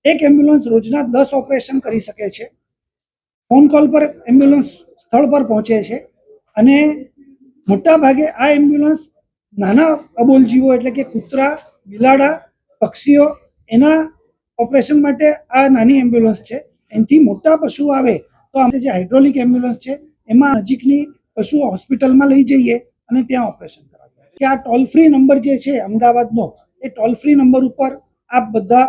એક એમ્બ્યુલન્સ રોજના 10 ઓપરેશન કરી શકે છે. ફોન કોલ પર એમ્બ્યુલન્સ સ્થળ પર પહોંચે છે અને મોટા ભાગે આ એમ્બ્યુલન્સ નાના અબોલજીવો એટલે કે કૂતરા, બિલાડા, પક્ષીઓ એના ઓપરેશન માટે આ નાની એમ્બ્યુલન્સ છે. એનાથી મોટા પશુ આવે તો આપણે જે હાઇડ્રોલિક એમ્બ્યુલન્સ છે એમાં નજીકની પશુ હોસ્પિટલમાં લઈ જઈએ અને ત્યાં ઓપરેશન કરાવીએ. કે આ ટોલ ફ્રી નંબર જે છે અમદાવાદનો, એ ટોલ ફ્રી નંબર ઉપર આપ બધા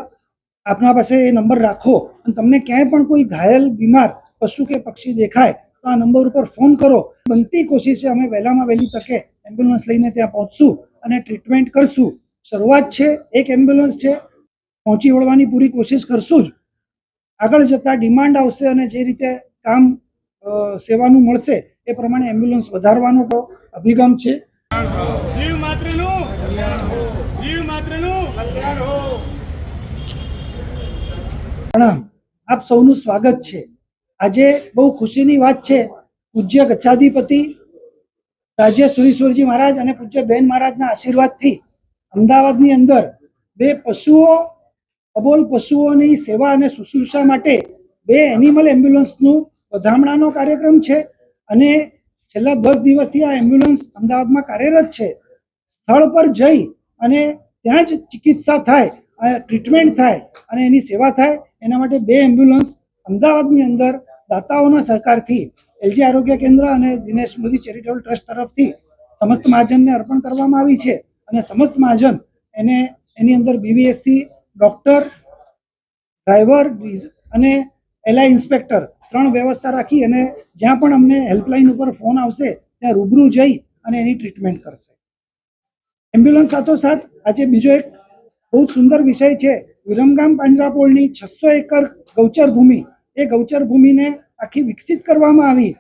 આપના પાસે એ નંબર રાખો અને તમને ક્યાંય પણ કોઈ ઘાયલ બીમાર પશુ કે પક્ષી દેખાય તો આ નંબર ઉપર ફોન કરો. બનતી કોશિશ છે અમે વહેલામાં વહેલી તકે એમ્બ્યુલન્સ લઈને ત્યાં પહોંચશું અને ટ્રીટમેન્ટ કરશું. શરૂઆત છે, એક એમ્બ્યુલન્સ છે, પહોંચી વળવાની પૂરી કોશિશ કરશું જ. આગળ જતાં ડિમાન્ડ આવશે અને જે રીતે કામ સેવાનું મળશે એ પ્રમાણે એમ્બ્યુલન્સ વધારવાનો અભિગમ છે. પ્રણામ, આપ સૌનું સ્વાગત છે. આજે બહુ ખુશીની વાત છે. પૂજ્ય ગચ્છાધિપતિ રાજ્ય સુરીશ્વરજી મહારાજ અને પૂજ્ય બેન મહારાજના આશીર્વાદથી અમદાવાદની અંદર બે અબોલ પશુઓની સેવા અને શુશ્રૂષા માટે બે એનિમલ એમ્બ્યુલન્સનું વધામણાનો કાર્યક્રમ છે અને છેલ્લા 10 દિવસથી આ એમ્બ્યુલન્સ અમદાવાદમાં કાર્યરત છે. સ્થળ પર જઈ અને ત્યાં જ ચિકિત્સા થાય, ટ્રીટમેન્ટ થાય અને એની સેવા થાય એના માટે બે એમ્બ્યુલન્સ અમદાવાદની અંદર દાતાઓના સહકારથી એલજી આરોગ્ય કેન્દ્ર અને દિનેશ મોદી ચેરિટેબલ ટ્રસ્ટ તરફથી સમસ્ત મહાજનને અર્પણ કરવામાં આવી છે અને સમસ્ત મહાજન એની અંદર બીવીએસસી, ડૉક્ટર, ડ્રાઈવર અને એલઆઈ ઇન્સ્પેક્ટર 3 વ્યવસ્થા રાખી અને જ્યાં પણ અમને હેલ્પલાઇન ઉપર ફોન આવશે ત્યાં રૂબરૂ જઈ અને એની ટ્રીટમેન્ટ કરશે. એમ્બ્યુલન્સ સાથોસાથ આજે બીજો એક બહુ સુંદર વિષય છે. વિરમગામ પાંજરાપોળની 600 એકર ગૌચર ભૂમિ, એ ગૌચર ભૂમિને આખી વિકસિત કરવામાં આવી.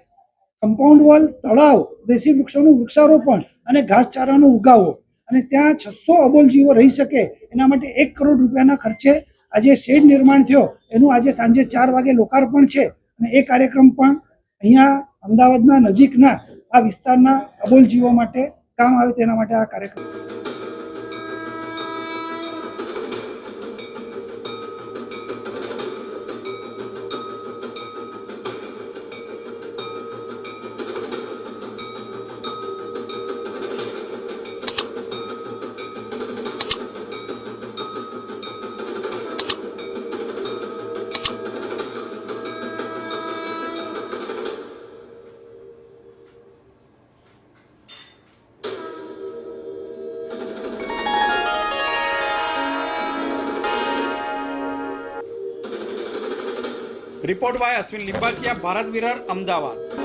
કમ્પાઉન્ડ વોલ, તળાવ, દેશી વૃક્ષોનું વૃક્ષારોપણ અને ઘાસચારાનો ઉગાવો અને ત્યાં 600 અબોલજીવો રહી શકે એના માટે 1 કરોડ રૂપિયાના ખર્ચે આજે શેડ નિર્માણ થયો. એનું આજે સાંજે 4 વાગે લોકાર્પણ છે અને એ કાર્યક્રમ પણ અહીંયા અમદાવાદના નજીકના આ વિસ્તારના અબોલજીવો માટે કામ આવે તેના માટે આ કાર્યક્રમ. रिपोर्ट बाय अश्विन लिंबाचिया, भारत विरर, अमदावाद।